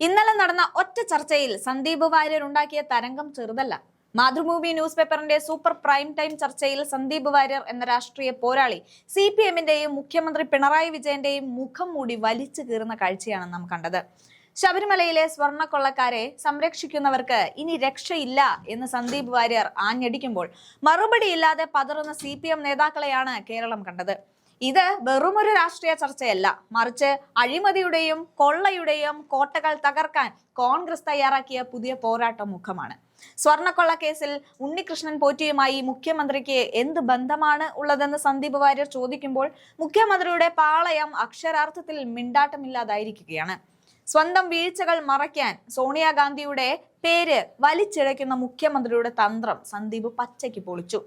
ഇന്നലെ നടന്ന ഒറ്റ ചർച്ചയിൽ സന്ദീപ് വാര്യർ ഉണ്ടാക്കിയ തരംഗം ചെറുതല്ല. മാതൃഭൂമി ന്യൂസ് പേപ്പറിന്റെ സൂപ്പർ പ്രൈം ടൈം ചർച്ചയിൽ സന്ദീപ് വാര്യർ എന്ന രാഷ്ട്രീയ പോരാളി CPM-ന്റെയും മുഖ്യമന്ത്രി പിണറായി വിജയന്റെയും മുഖം മൂടി വലിച്ചു കീറുന്ന കാഴ്ചയാണ് നാം കണ്ടത്. ശബരിമലയിലെ സ്വർണ്ണക്കൊള്ളക്കാരെ സംരക്ഷിക്കുന്നവർക്ക് ഇനി രക്ഷയില്ല എന്ന് സന്ദീപ് വാര്യർ ആഞ്ഞടിക്കുമ്പോൾ മറുപടിയില്ലാതെ പതറുന്ന CPM നേതാക്കളെയാണ് കേരളം കണ്ടത്. ഇത് വെറുമൊരു രാഷ്ട്രീയ ചർച്ചയല്ല, മറിച്ച് അഴിമതിയുടെയും കൊള്ളയുടെയും കോട്ടകൾ തകർക്കാൻ കോൺഗ്രസ് തയ്യാറാക്കിയ പുതിയ പോരാട്ട മുഖമാണ്. സ്വർണ്ണക്കൊള്ള കേസിൽ ഉണ്ണികൃഷ്ണൻ പോറ്റിയുമായി മുഖ്യമന്ത്രിക്ക് എന്ത് ബന്ധമാണ് ഉള്ളതെന്ന് സന്ദീപ് വാര്യർ ചോദിക്കുമ്പോൾ മുഖ്യമന്ത്രിയുടെ പാളയം അക്ഷരാർത്ഥത്തിൽ മിണ്ടാട്ടമില്ലാതായിരിക്കുകയാണ്. സ്വന്തം വീഴ്ചകൾ മറയ്ക്കാൻ സോണിയാഗാന്ധിയുടെ പേര് വലിച്ചിഴയ്ക്കുന്ന മുഖ്യമന്ത്രിയുടെ തന്ത്രം സന്ദീപ് പച്ചയ്ക്ക് പൊളിച്ചു.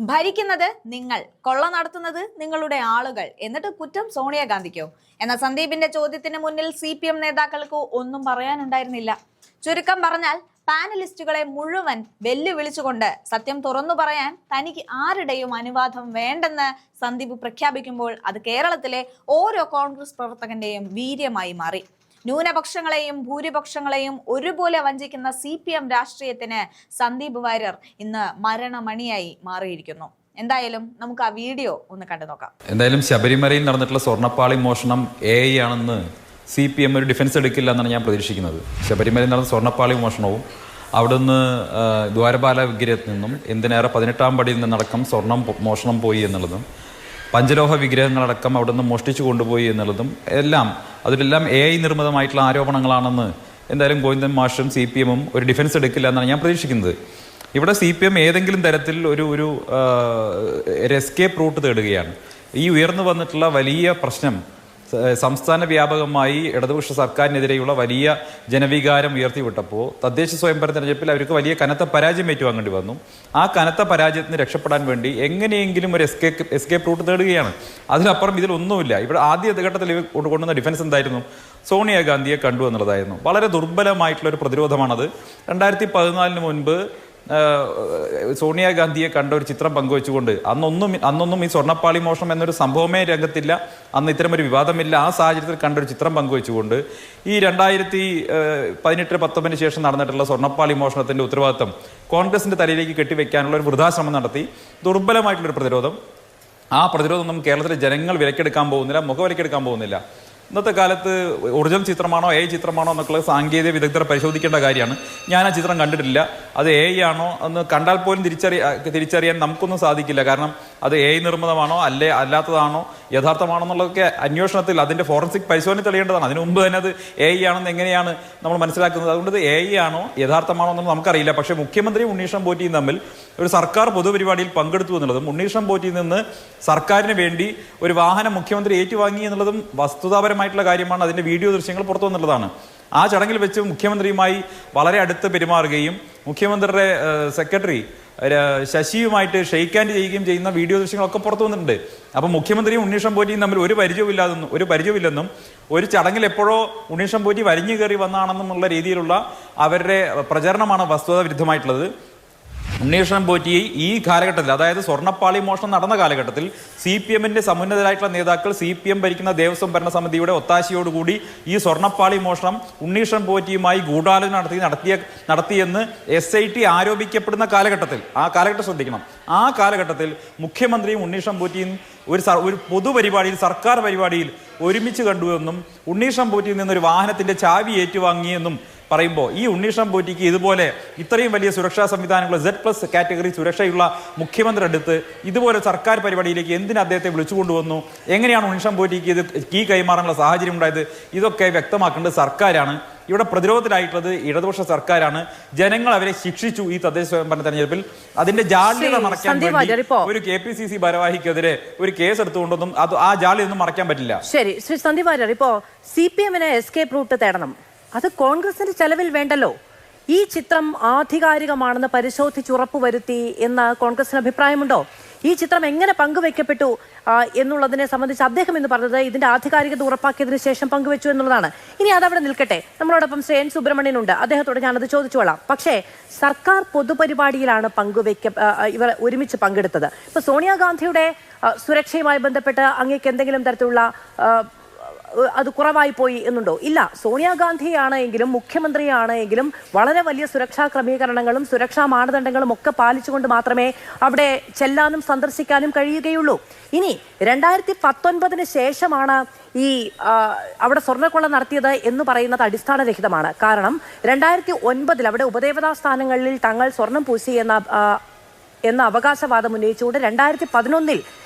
ഭരിക്കുന്നത് നിങ്ങൾ, കൊള്ള നടത്തുന്നത് നിങ്ങളുടെ ആളുകൾ, എന്നിട്ട് കുറ്റം സോണിയാഗാന്ധിക്കോ എന്ന സന്ദീപിന്റെ ചോദ്യത്തിന് മുന്നിൽ CPM നേതാക്കൾക്ക് ഒന്നും പറയാനുണ്ടായിരുന്നില്ല. ചുരുക്കം പറഞ്ഞാൽ പാനലിസ്റ്റുകളെ മുഴുവൻ വെല്ലുവിളിച്ചുകൊണ്ട് സത്യം തുറന്നു പറയാൻ തനിക്ക് ആരുടെയും അനുവാദം വേണ്ടെന്ന് സന്ദീപ് പ്രഖ്യാപിക്കുമ്പോൾ അത് കേരളത്തിലെ ഓരോ കോൺഗ്രസ് പ്രവർത്തകന്റെയും വീര്യമായി മാറി. ന്യൂനപക്ഷങ്ങളെയും ഭൂരിപക്ഷങ്ങളെയും ഒരുപോലെ വഞ്ചിക്കുന്ന CPM രാഷ്ട്രീയത്തിന് സന്ദീപ് വാര്യർ ഇന്ന് മരണമണിയായി മാറിയിരിക്കുന്നു. എന്തായാലും നമുക്ക് ആ വീഡിയോ ഒന്ന് കണ്ടു നോക്കാം. എന്തായാലും ശബരിമലയിൽ നടന്നിട്ടുള്ള സ്വർണ്ണപ്പാളി മോഷണം AI ആണെന്ന് CPM ഒരു ഡിഫൻസ് എടുക്കില്ല എന്നാണ് ഞാൻ പ്രതീക്ഷിക്കുന്നത്. ശബരിമലയിൽ നടന്ന സ്വർണ്ണപ്പാളി മോഷണവും അവിടുന്ന് ദ്വാരപാല വിഗ്രഹത്തിൽ നിന്നും എന്തിനേറെ 18-ാം പടിയിൽ നിന്നടക്കം സ്വർണം മോഷണം പോയി എന്നുള്ളതും പഞ്ചലോഹ വിഗ്രഹങ്ങളടക്കം അവിടുന്ന് മോഷ്ടിച്ചു കൊണ്ടുപോയി എന്നുള്ളതും എല്ലാം അതിലെല്ലാം AI നിർമ്മിതമായിട്ടുള്ള ആരോപണങ്ങളാണെന്ന് എന്തായാലും ഗോവിന്ദൻ മാഷും CPM-ഉം ഒരു ഡിഫൻസ് എടുക്കില്ല എന്നാണ് ഞാൻ പ്രതീക്ഷിക്കുന്നത്. ഇവിടെ CPM ഏതെങ്കിലും തരത്തിൽ ഒരു എസ്കേപ്പ് റൂട്ട് തേടുകയാണ്. ഈ ഉയർന്നു വന്നിട്ടുള്ള വലിയ പ്രശ്നം സംസ്ഥാന വ്യാപകമായി ഇടതുപക്ഷ സർക്കാരിനെതിരെയുള്ള വലിയ ജനവികാരം ഉയർത്തിവിട്ടപ്പോൾ തദ്ദേശ സ്വയംഭരണ തെരഞ്ഞെടുപ്പിൽ അവർക്ക് വലിയ കനത്ത പരാജയം ഏറ്റുവാങ്ങേണ്ടി വന്നു. ആ കനത്ത പരാജയത്തിന് രക്ഷപ്പെടാൻ വേണ്ടി എങ്ങനെയെങ്കിലും ഒരു എസ്കേപ്പ് റൂട്ട് തേടുകയാണ്. അതിനപ്പുറം ഇതിലൊന്നുമില്ല. ഇവിടെ ആദ്യ ഘട്ടത്തിൽ കൊണ്ടുവന്ന ഡിഫൻസ് എന്തായിരുന്നു? സോണിയാഗാന്ധിയെ കണ്ടു എന്നുള്ളതായിരുന്നു. വളരെ ദുർബലമായിട്ടുള്ള ഒരു പ്രതിരോധമാണത്. 2014 മുൻപ് സോണിയാഗാന്ധിയെ കണ്ട ഒരു ചിത്രം പങ്കുവെച്ചുകൊണ്ട് അന്നൊന്നും ഈ സ്വർണ്ണപ്പാളി മോഷണം എന്നൊരു സംഭവമേ രംഗത്തില്ല, അന്ന് ഇത്തരമൊരു വിവാദമില്ല. ആ സാഹചര്യത്തിൽ കണ്ടൊരു ചിത്രം പങ്കുവെച്ചുകൊണ്ട് ഈ 2018-19 ശേഷം നടന്നിട്ടുള്ള സ്വർണ്ണപ്പാളി മോഷണത്തിന്റെ ഉത്തരവാദിത്വം കോൺഗ്രസിന്റെ തലയിലേക്ക് കെട്ടിവെക്കാനുള്ള ഒരു വൃഥാശ്രമം നടത്തി. ദുർബലമായിട്ടുള്ളൊരു പ്രതിരോധം. ആ പ്രതിരോധമൊന്നും കേരളത്തിലെ ജനങ്ങൾ വിലക്കെടുക്കാൻ പോകുന്നില്ല, മുഖവിലക്കെടുക്കാൻ പോകുന്നില്ല. ഇന്നത്തെ കാലത്ത് ഒറിജിനൽ ചിത്രമാണോ AI ചിത്രമാണോ എന്നൊക്കെ സാങ്കേതിക വിദഗ്ധർ പരിശോധിക്കേണ്ട കാര്യമാണ്. ഞാൻ ആ ചിത്രം കണ്ടിട്ടില്ല. അത് AI ആണോ എന്ന് കണ്ടാൽ പോലും തിരിച്ചറിയാൻ നമുക്കൊന്നും സാധിക്കില്ല. കാരണം അത് AI നിർമ്മിതമാണോ അല്ലാത്തതാണോ യഥാർത്ഥമാണോ എന്നുള്ളതൊക്കെ അന്വേഷണത്തിൽ അതിന്റെ ഫോറൻസിക് പരിശോധന തെളിയേണ്ടതാണ്. അതിനു മുമ്പ് തന്നെ അത് AI ആണെന്ന് എങ്ങനെയാണ് നമ്മൾ മനസ്സിലാക്കുന്നത്? അതുകൊണ്ട് ഇത് AI ആണോ യഥാർത്ഥമാണോ എന്നൊന്നും നമുക്കറിയില്ല. പക്ഷേ മുഖ്യമന്ത്രിയും ഉണ്ണീഷൻ പോറ്റിയും തമ്മിൽ ഒരു സർക്കാർ പൊതുപരിപാടിയിൽ പങ്കെടുത്തു എന്നുള്ളതും ഉണ്ണീഷൻ പോറ്റിയിൽ നിന്ന് സർക്കാരിന് വേണ്ടി ഒരു വാഹനം മുഖ്യമന്ത്രി ഏറ്റുവാങ്ങി എന്നുള്ളതും വസ്തുതാപരമായിട്ടുള്ള കാര്യമാണ്. അതിന്റെ വീഡിയോ ദൃശ്യങ്ങൾ പുറത്തു വന്നുള്ളതാണ്. ആ ചടങ്ങിൽ വെച്ച് മുഖ്യമന്ത്രിയുമായി വളരെ അടുത്ത് പെരുമാറുകയും മുഖ്യമന്ത്രിയുടെ സെക്രട്ടറി ശശിയുമായിട്ട് ഷെയ്ക്ക് ഹാൻഡ് ചെയ്യുകയും ചെയ്യുന്ന വീഡിയോ ദൃശ്യങ്ങളൊക്കെ പുറത്തു വന്നിട്ടുണ്ട്. അപ്പം മുഖ്യമന്ത്രിയും ഉണ്ണീഷൻ പോറ്റിയും തമ്മിൽ ഒരു പരിചയമില്ലെന്നും ഒരു ചടങ്ങിൽ എപ്പോഴോ ഉണ്ണീഷൻ പോറ്റി വലിഞ്ഞു കയറി വന്നാണെന്നുള്ള രീതിയിലുള്ള അവരുടെ പ്രചരണമാണ് വസ്തുതാ വിരുദ്ധമായിട്ടുള്ളത്. ഉണ്ണീഷൻ പോറ്റി ഈ കാലഘട്ടത്തിൽ, അതായത് സ്വർണ്ണപ്പാളി മോഷണം നടന്ന കാലഘട്ടത്തിൽ CPM-ന്റെ സമുന്നതരായിട്ടുള്ള നേതാക്കൾ CPM ഭരിക്കുന്ന ദേവസ്വം ഭരണസമിതിയുടെ ഒത്താശയോടുകൂടി ഈ സ്വർണ്ണപ്പാളി മോഷണം ഉണ്ണീഷൻ പോറ്റിയുമായി ഗൂഢാലോചന നടത്തിയെന്ന് SIT ആരോപിക്കപ്പെടുന്ന കാലഘട്ടത്തിൽ, ആ കാലഘട്ടം ശ്രദ്ധിക്കണം, ആ കാലഘട്ടത്തിൽ മുഖ്യമന്ത്രിയും ഉണ്ണീഷൻ പോറ്റിയും ഒരു പൊതുപരിപാടിയിൽ, സർക്കാർ പരിപാടിയിൽ ഒരുമിച്ച് കണ്ടുവെന്നും ഉണ്ണീഷൻ പോറ്റിയിൽ നിന്നൊരു വാഹനത്തിന്റെ ചാവി ഏറ്റുവാങ്ങിയെന്നും പറയുമ്പോൾ ഈ ഉണ്ണീഷൻ പോറ്റിക്ക് ഇതുപോലെ ഇത്രയും വലിയ സുരക്ഷാ സംവിധാനങ്ങൾ Z+ കാറ്റഗറി സുരക്ഷയുള്ള മുഖ്യമന്ത്രി അടുത്ത് ഇതുപോലെ സർക്കാർ പരിപാടിയിലേക്ക് എന്തിന് അദ്ദേഹത്തെ വിളിച്ചുകൊണ്ടുവന്നു? എങ്ങനെയാണ് ഉണ്ണീഷൻ പോറ്റിക്ക് ഇത് കീ കൈമാറാനുള്ള സാഹചര്യം ഉണ്ടായത്? ഇതൊക്കെ വ്യക്തമാക്കേണ്ടത് സർക്കാരാണ്. ഇവിടെ പ്രതിരോധത്തിലായിട്ടുള്ളത് ഇടതുപക്ഷ സർക്കാരാണ്. ജനങ്ങൾ അവരെ ശിക്ഷിച്ചു ഈ തദ്ദേശ സ്വയംഭരണ തെരഞ്ഞെടുപ്പിൽ. അതിന്റെ ജാള്യത മറയ്ക്കാൻ വേണ്ടി ഒരു KPCC ഭാരവാഹിക്കെതിരെ ഒരു കേസ് എടുത്തുകൊണ്ടൊന്നും ആ ജാള്യൊന്നും മറയ്ക്കാൻ പറ്റില്ല. ശരി, ശ്രീ സന്ദീപ് വാര്യർ, ഇപ്പോ CPM-ന് എസ്കേപ്പ് റൂട്ട് തേടണം, അത് കോൺഗ്രസിന്റെ ചെലവിൽ വേണ്ടല്ലോ. ഈ ചിത്രം ആധികാരികമാണെന്ന് പരിശോധിച്ച് ഉറപ്പുവരുത്തി എന്ന് കോൺഗ്രസിന് അഭിപ്രായമുണ്ടോ? ഈ ചിത്രം എങ്ങനെ പങ്കുവെക്കപ്പെട്ടു എന്നുള്ളതിനെ സംബന്ധിച്ച് അദ്ദേഹം എന്ന് പറഞ്ഞത് ഇതിന്റെ ആധികാരികത ഉറപ്പാക്കിയതിനു ശേഷം പങ്കുവെച്ചു എന്നുള്ളതാണ്. ഇനി അതവിടെ നിൽക്കട്ടെ. നമ്മളോടൊപ്പം ശ്രീ N. സുബ്രഹ്മണ്യൻ ഉണ്ട്. അദ്ദേഹത്തോട് ഞാനത് ചോദിച്ചുകൊള്ളാം. പക്ഷേ സർക്കാർ പൊതുപരിപാടിയിലാണ് ഇവർ ഒരുമിച്ച് പങ്കെടുത്തത്. ഇപ്പൊ സോണിയാഗാന്ധിയുടെ സുരക്ഷയുമായി ബന്ധപ്പെട്ട് അങ്ങേക്ക് എന്തെങ്കിലും തരത്തിലുള്ള അത് കുറവായി പോയി എന്നുണ്ടോ? ഇല്ല. സോണിയാഗാന്ധിയാണ് എങ്കിലും മുഖ്യമന്ത്രിയാണ് എങ്കിലും വളരെ വലിയ സുരക്ഷാ ക്രമീകരണങ്ങളും സുരക്ഷാ മാനദണ്ഡങ്ങളും ഒക്കെ പാലിച്ചുകൊണ്ട് മാത്രമേ അവിടെ ചെല്ലാനും സന്ദർശിക്കാനും കഴിയുകയുള്ളൂ. ഇനി 2019 ശേഷമാണ് ഈ അവിടെ സ്വർണ്ണക്കൊള്ള നടത്തിയത് എന്ന് പറയുന്നത് അടിസ്ഥാനരഹിതമാണ്. കാരണം 2009 അവിടെ ഉപദേവതാ സ്ഥാനങ്ങളിൽ തങ്ങൾ സ്വർണം പൂശി എന്ന അവകാശവാദം ഉന്നയിച്ചുകൊണ്ട് 2011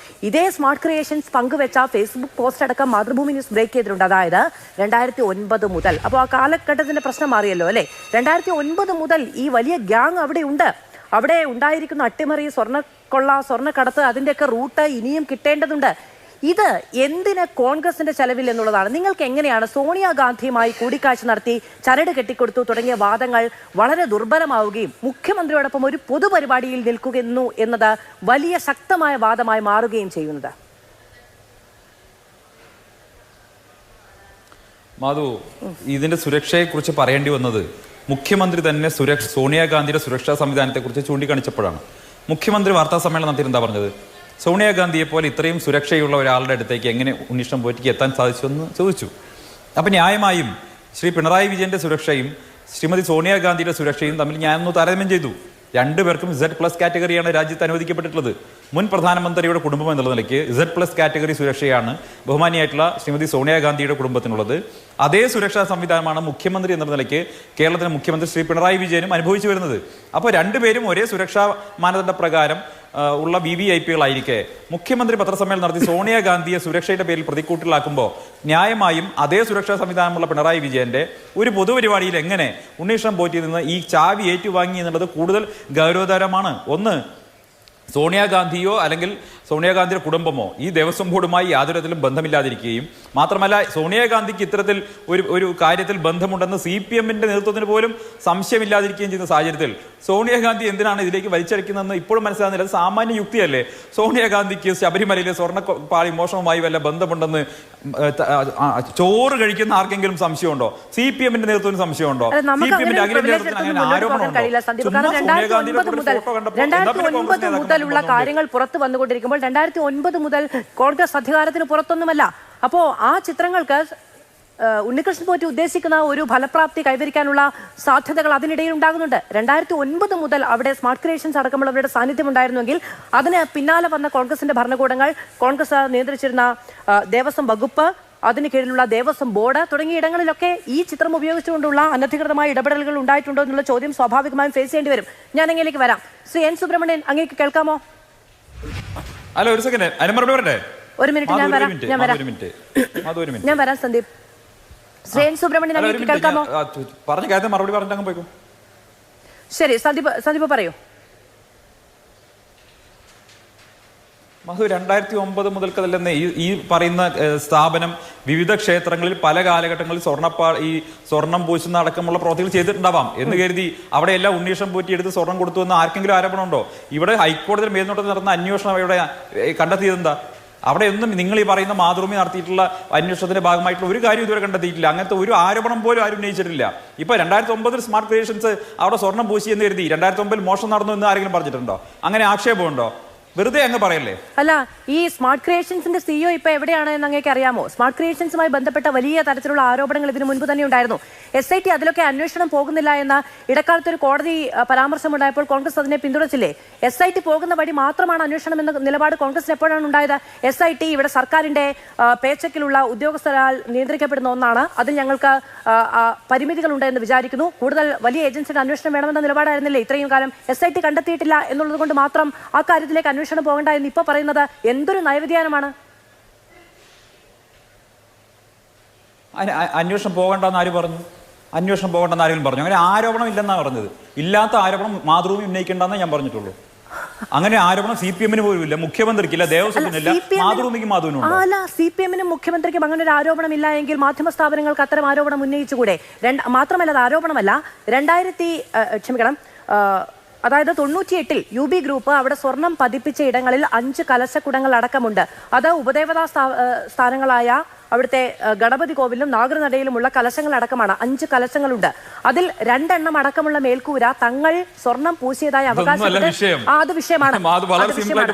ഇതേ സ്മാർട്ട് ക്രിയേഷൻസ് പങ്കുവെച്ച ഫേസ്ബുക്ക് പോസ്റ്റ് അടക്കം മാതൃഭൂമി ന്യൂസ് ബ്രേക്ക് ചെയ്തിട്ടുണ്ട്. അതായത് 2009 മുതൽ. അപ്പോൾ ആ കാലഘട്ടത്തിന്റെ പ്രശ്നം മാറിയല്ലോ അല്ലെ. 2009 മുതൽ ഈ വലിയ ഗ്യാങ് അവിടെ ഉണ്ട്. അവിടെ ഉണ്ടായിരിക്കുന്ന അട്ടിമറി, സ്വർണ്ണക്കൊള്ള, സ്വർണ്ണക്കടത്ത്, അതിൻ്റെയൊക്കെ റൂട്ട് ഇനിയും കിട്ടേണ്ടതുണ്ട്. ഇത് എന്തിന് കോൺഗ്രസിന്റെ ചെലവിൽ എന്നുള്ളതാണ്. നിങ്ങൾക്ക് എങ്ങനെയാണ് സോണിയാഗാന്ധിയുമായി കൂടിക്കാഴ്ച നടത്തി ചരട് കെട്ടിക്കൊടുത്തു തുടങ്ങിയ വാദങ്ങൾ വളരെ ദുർബലമാവുകയും മുഖ്യമന്ത്രിയോടൊപ്പം ഒരു പൊതുപരിപാടിയിൽ നിൽക്കുന്നു എന്നത് വലിയ ശക്തമായ വാദമായി മാറുകയും ചെയ്യുന്നത്? മാധു, ഇതിന്റെ സുരക്ഷയെക്കുറിച്ച് പറയേണ്ടി വന്നത് മുഖ്യമന്ത്രി തന്നെ സോണിയാഗാന്ധിയുടെ സുരക്ഷാ സംവിധാനത്തെക്കുറിച്ച് ചൂണ്ടിക്കാണിച്ചപ്പോഴാണ്. മുഖ്യമന്ത്രി വാർത്താ സമ്മേളനം നടത്തി എന്താ പറഞ്ഞത്? സോണിയാഗാന്ധിയെ പോലെ ഇത്രയും സുരക്ഷയുള്ള ഒരാളുടെ അടുത്തേക്ക് എങ്ങനെ ഉണ്ണികൃഷ്ണൻ പോറ്റിക്ക് എത്താൻ സാധിച്ചുവെന്ന് ചോദിച്ചു. അപ്പം ന്യായമായും ശ്രീ പിണറായി വിജയന്റെ സുരക്ഷയും ശ്രീമതി സോണിയാഗാന്ധിയുടെ സുരക്ഷയും തമ്മിൽ ഞാനൊന്ന് താരതമ്യം ചെയ്തു. രണ്ടുപേർക്കും Z+ കാറ്റഗറിയാണ് രാജ്യത്ത് അനുവദിക്കപ്പെട്ടിട്ടുള്ളത്. മുൻ പ്രധാനമന്ത്രിയുടെ കുടുംബം എന്നുള്ള നിലയ്ക്ക് Z+ കാറ്റഗറി സുരക്ഷയാണ് ബഹുമാനിയായിട്ടുള്ള ശ്രീമതി സോണിയാഗാന്ധിയുടെ കുടുംബത്തിനുള്ളത്. അതേ സുരക്ഷാ സംവിധാനമാണ് മുഖ്യമന്ത്രി എന്ന നിലയ്ക്ക് കേരളത്തിലെ മുഖ്യമന്ത്രി ശ്രീ പിണറായി വിജയനും അനുഭവിച്ചു വരുന്നത്. അപ്പോൾ രണ്ടുപേരും ഒരേ സുരക്ഷാ മാനദണ്ഡ പ്രകാരം ഉള്ള VVIPകളായിരിക്കെ മുഖ്യമന്ത്രി പത്രസമ്മേളനം നടത്തി സോണിയാഗാന്ധിയെ സുരക്ഷയുടെ പേരിൽ പ്രതിക്കൂട്ടിലാക്കുമ്പോൾ ന്യായമായും അതേ സുരക്ഷാ സംവിധാനമുള്ള പിണറായി വിജയന്റെ ഒരു പൊതുപരിപാടിയിൽ എങ്ങനെ ഉണ്ണികൃഷ്ണൻ പോറ്റിയിൽ നിന്ന് ഈ ചാവി ഏറ്റുവാങ്ങി എന്നുള്ളത് കൂടുതൽ ഗൗരവതരമാണ്. ഒന്ന്, സോണിയാഗാന്ധിയോ അല്ലെങ്കിൽ സോണിയാഗാന്ധിയുടെ കുടുംബമോ ഈ ദേവസ്വം ബോർഡുമായി യാതൊരു തരത്തിലും ബന്ധമില്ലാതിരിക്കുകയും മാത്രമല്ല സോണിയാഗാന്ധിക്ക് ഇത്തരത്തിൽ ഒരു കാര്യത്തിൽ ബന്ധമുണ്ടെന്ന് CPMന്റെ നേതൃത്വത്തിന് പോലും സംശയമില്ലാതിരിക്കുകയും ചെയ്യുന്ന സാഹചര്യത്തിൽ സോണിയാഗാന്ധി എന്തിനാണ് ഇതിലേക്ക് വലിച്ചടിക്കുന്നതെന്ന് ഇപ്പോഴും മനസ്സിലാകുന്നില്ല. അത് സാമാന്യ യുക്തിയല്ലേ? സോണിയാഗാന്ധിക്ക് ശബരിമലയിലെ സ്വർണ്ണപ്പാളി മോഷണവുമായി വല്ല ബന്ധമുണ്ടെന്ന് ചോറ് കഴിക്കുന്ന ആർക്കെങ്കിലും സംശയമുണ്ടോ? CPMന്റെ നേതൃത്വത്തിന് സംശയമുണ്ടോ? CPMന്റെ അഖിലേന്ത്യാ നേതൃത്വത്തിന് അങ്ങനെ ആരോപണമുണ്ടോ? 2009 മുതലുള്ള കാര്യങ്ങൾ പുറത്തു വന്നുകൊണ്ടിരിക്കുമ്പോൾ 2009 മുതൽ കോൺഗ്രസ് അധികാരത്തിന് പുറത്തൊന്നുമല്ല. അപ്പോ ആ ചിത്രങ്ങൾക്ക് ഉണ്ണികൃഷ്ണൻ പോറ്റി ഉദ്ദേശിക്കുന്ന ഒരു ഫലപ്രാപ്തി കൈവരിക്കാനുള്ള സാധ്യതകൾ അതിനിടയിൽ ഉണ്ടാകുന്നുണ്ട്. 2009 മുതൽ അവിടെ സ്മാർട്ട് ക്രിയേഷൻസ് അടക്കമുള്ളവരുടെ സാന്നിധ്യം ഉണ്ടായിരുന്നുവെങ്കിൽ അതിന് പിന്നാലെ വന്ന കോൺഗ്രസിന്റെ ഭരണകൂടങ്ങൾ, കോൺഗ്രസ് നിയന്ത്രിച്ചിരുന്ന ദേവസ്വം വകുപ്പ്, അതിന് കീഴിലുള്ള ദേവസ്വം ബോർഡ് തുടങ്ങിയ ഇടങ്ങളിലൊക്കെ ഈ ചിത്രം ഉപയോഗിച്ചുകൊണ്ടുള്ള അനധികൃതമായ ഇടപെടലുകൾ ഉണ്ടായിട്ടുണ്ടോ എന്നുള്ള ചോദ്യം സ്വാഭാവികമായും ഫേസ് ചെയ്യേണ്ടി വരും. ഞാൻ അങ്ങേലേക്ക് വരാം. ശ്രീ N. സുബ്രഹ്മണ്യൻ, അങ്ങേക്ക് കേൾക്കാമോ? അല്ല, ഒരു സെക്കൻഡ്, ഒരു മിനിറ്റ്, ഞാൻ വരാം സന്ദീപ്. ശ്രീ N. സുബ്രഹ്മണ്യൻ, അങ്ങേക്ക് കേൾക്കാമോ? പറഞ്ഞ കാര്യത്തിന് മറുപടി പറഞ്ഞിട്ട് പോയിക്കോ. ശരി, സന്ദീപ് പറയൂ. മധു, 2009 മുതൽക്കതല്ലെന്ന് ഈ പറയുന്ന സ്ഥാപനം വിവിധ ക്ഷേത്രങ്ങളിൽ പല കാലഘട്ടങ്ങളിൽ സ്വർണം പൂശുന്ന അടക്കമുള്ള പ്രവൃത്തികൾ ചെയ്തിട്ടുണ്ടാവാം എന്ന് കരുതി അവിടെ എല്ലാം ഉണ്ണികൃഷ്ണൻ പോറ്റി എടുത്ത് സ്വർണം കൊടുത്തു എന്ന് ആർക്കെങ്കിലും ആരോപണമുണ്ടോ? ഇവിടെ ഹൈക്കോടതിയിൽ മേൽനോട്ടത്തിൽ നടന്ന അന്വേഷണം ഇവിടെ കണ്ടെത്തിയതെന്താ? അവിടെ ഒന്നും നിങ്ങൾ ഈ പറയുന്ന മാതൃഭൂമി നടത്തിയിട്ടുള്ള അന്വേഷണത്തിന്റെ ഭാഗമായിട്ടുള്ള ഒരു കാര്യം ഇതുവരെ കണ്ടെത്തിയിട്ടില്ല. അങ്ങനത്തെ ഒരു ആരോപണം പോലും ആരും ഉന്നയിച്ചിട്ടില്ല. ഇപ്പൊ 2009 സ്മാർട്ട് ക്രിയേഷൻസ് അവിടെ സ്വർണം പൂശി എന്ന് കരുതി 2009 മോഷണം നടന്നു എന്ന് ആരെങ്കിലും പറഞ്ഞിട്ടുണ്ടോ? അങ്ങനെ ആക്ഷേപമുണ്ടോ? വെറുതെ അങ്ങ് പറയല്ലേ. അല്ല, ഈ സ്മാർട്ട് ക്രിയേഷൻസിന്റെ CEO ഇപ്പൊ എവിടെയാണ് എന്ന് അങ്ങേക്ക് അറിയാമോ? സ്മാർട്ട് ക്രിയേഷൻസുമായി ബന്ധപ്പെട്ട വലിയ തരത്തിലുള്ള ആരോപണങ്ങൾ ഇതിനു മുൻപ് തന്നെ ഉണ്ടായിരുന്നു. SIT അതിലൊക്കെ അന്വേഷണം പോകുന്നില്ല എന്ന ഇടക്കാലത്ത് ഒരു കോടതി പരാമർശം ഉണ്ടായപ്പോൾ കോൺഗ്രസ് അതിനെ പിന്തുണച്ചില്ലേ? SIT പോകുന്ന വഴി മാത്രമാണ് അന്വേഷണം എന്ന നിലപാട് കോൺഗ്രസിന് എപ്പോഴാണ് ഉണ്ടായത്? SIT ഇവിടെ സർക്കാരിന്റെ പേച്ചക്കിലുള്ള ഉദ്യോഗസ്ഥരാൽ നിയന്ത്രിക്കപ്പെടുന്ന ഒന്നാണ്. അതിൽ ഞങ്ങൾക്ക് പരിമിതികളുണ്ട് എന്ന് വിചാരിക്കുന്നു. കൂടുതൽ വലിയ ഏജൻസിയുടെ അന്വേഷണം വേണമെന്ന നിലപാടായിരുന്നില്ലേ ഇത്രയും കാലം? SIT കണ്ടെത്തിയിട്ടില്ല എന്നുള്ളത് കൊണ്ട് മാത്രം ആ കാര്യത്തിലേക്ക് അന്വേഷണം പോകണ്ട എന്ന് ഇപ്പൊ പറയുന്നത് എന്തൊരു നയവ്യതിയാനമാണ്? അന്വേഷണം പോകണ്ടെന്ന് ആര് പറഞ്ഞു? അന്വേഷണം പോകണ്ടെന്ന് ആരെങ്കിലും പറഞ്ഞു? അങ്ങനെ ആരോപണം ഇല്ലെന്നാണ് പറഞ്ഞത്. ഇല്ലാത്ത ആരോപണം മാതൃഭൂമി ഉന്നയിക്കേണ്ടെന്നേ ഞാൻ പറഞ്ഞിട്ടുള്ളൂ. അങ്ങനെ ആരോപണം CPMന് പോലും ഇല്ല, മുഖ്യമന്ത്രിക്കില്ല, ദേവസ്വത്തിനില്ല, മാതൃഭൂമിക്ക് മാധുവിനുണ്ട്. അല്ല, CPMനും മുഖ്യമന്ത്രിക്കും അങ്ങനെ ഒരു ആരോപണം ഇല്ല എങ്കിൽ മാധ്യമ സ്ഥാപനങ്ങൾക്ക് അത്തരം ആരോപണം ഉന്നയിച്ചുകൂടെ? മാത്രമല്ല, അത് ആരോപണമല്ല. 98 UB ഗ്രൂപ്പ് അവിടെ സ്വർണം പതിപ്പിച്ച ഇടങ്ങളിൽ 5 കലശക്കുടങ്ങൾ അടക്കമുണ്ട്. അത് ഉപദേവതാ സ്ഥാനങ്ങളായ അവിടുത്തെ ഗണപതി കോവിലും നാഗർനടയിലുമുള്ള കലശങ്ങളടക്കമാണ്. 5 കലശങ്ങളുണ്ട്. അതിൽ 2 എണ്ണം അടക്കമുള്ള മേൽക്കൂര തങ്ങൾ സ്വർണം പൂശിയതായി അവകാശപ്പെട്ട് അത് വിഷയമാണ്. 2011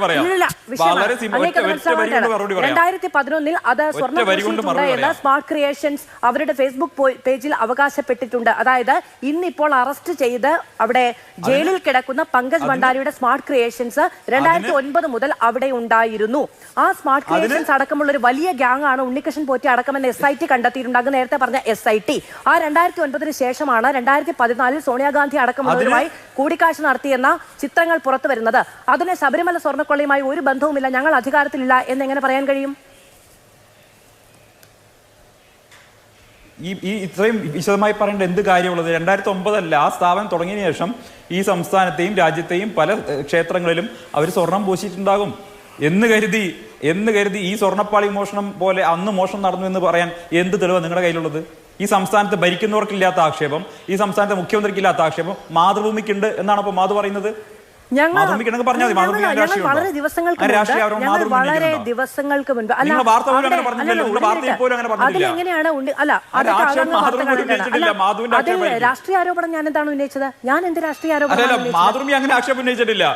അത് സ്വർണം പൂശിയിട്ടുണ്ട് എന്ന് സ്മാർട്ട് ക്രിയേഷൻസ് അവരുടെ ഫേസ്ബുക്ക് പേജിൽ അവകാശപ്പെട്ടിട്ടുണ്ട്. അതായത് ഇന്നിപ്പോൾ അറസ്റ്റ് ചെയ്ത് അവിടെ ജയിലിൽ കിടക്കുന്ന പങ്കജ് ഭണ്ഡാരിയുടെ സ്മാർട്ട് ക്രിയേഷൻസ് 2009 മുതൽ അവിടെ ഉണ്ടായിരുന്നു. ആ സ്മാർട്ട് ക്രിയേഷൻസ് അടക്കമുള്ള ഒരു വലിയ ഗ്യാങ് ആണ് ഉണ്ണികൃഷ്ണൻ പോറ്റി അടക്കമെന്ന് SIT കണ്ടെത്തിയിട്ടുണ്ട്. അങ്ങ് നേരത്തെ പറഞ്ഞ SIT. ആ 2009 ശേഷമാണ് 2014 സോണിയാഗാന്ധി അടക്കമുള്ളവരുമായി കൂടിക്കാഴ്ച നടത്തിയെന്ന ചിത്രങ്ങൾ പുറത്തു വരുന്നത്. അതിന് ശബരിമല സ്വർണ്ണക്കൊള്ളയുമായി ഒരു ബന്ധവുമില്ല, ഞങ്ങൾ അധികാരത്തിലില്ല എന്നെങ്ങനെ പറയാൻ കഴിയും? ഈ ഇത്രയും വിശദമായി പറയേണ്ട എന്ത് കാര്യമുള്ളത്? 2009 ആ സ്ഥാപനം തുടങ്ങിയതിനു ശേഷം ഈ സംസ്ഥാനത്തെയും രാജ്യത്തെയും പല ക്ഷേത്രങ്ങളിലും അവർ സ്വർണം പൂശിയിട്ടുണ്ടാകും എന്ന് കരുതി ഈ സ്വർണ്ണപ്പാളി മോഷണം പോലെ അന്ന് മോഷണം നടന്നു എന്ന് പറയാൻ എന്ത് തെളിവാണ് നിങ്ങളുടെ കയ്യിലുള്ളത്? ഈ സംസ്ഥാനത്ത് ഭരിക്കുന്നവർക്കില്ലാത്ത ആക്ഷേപം, ഈ സംസ്ഥാനത്തെ മുഖ്യമന്ത്രിക്കില്ലാത്ത ആക്ഷേപം മാതൃഭൂമിക്കുണ്ട് എന്നാണ് അപ്പോൾ മാധു പറയുന്നത്. വളരെ ദിവസങ്ങൾക്ക് മുൻപ് അതിലെങ്ങനെയാണ് അതിൽ രാഷ്ട്രീയ ആരോപണം ഞാൻ എന്താണ് ഉന്നയിച്ചത്? ഞാൻ എന്ത് രാഷ്ട്രീയ ആരോപണം? മാതൃഭൂമി അങ്ങനെ ആക്ഷേപം ഉന്നയിച്ചിട്ടില്ല.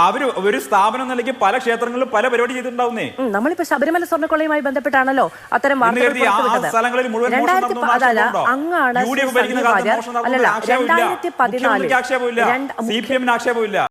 അവര് ഒരു സ്ഥാപനം നിലയ്ക്ക് പല ക്ഷേത്രങ്ങളിലും പല പരിപാടി ചെയ്തിട്ടുണ്ടാവുന്നേ. നമ്മളിപ്പോ ശബരിമല സ്വർണ്ണക്കൊള്ളയുമായി ബന്ധപ്പെട്ടാണല്ലോ അത്തരം വാർത്തകൾ അങ്ങാണ് 2014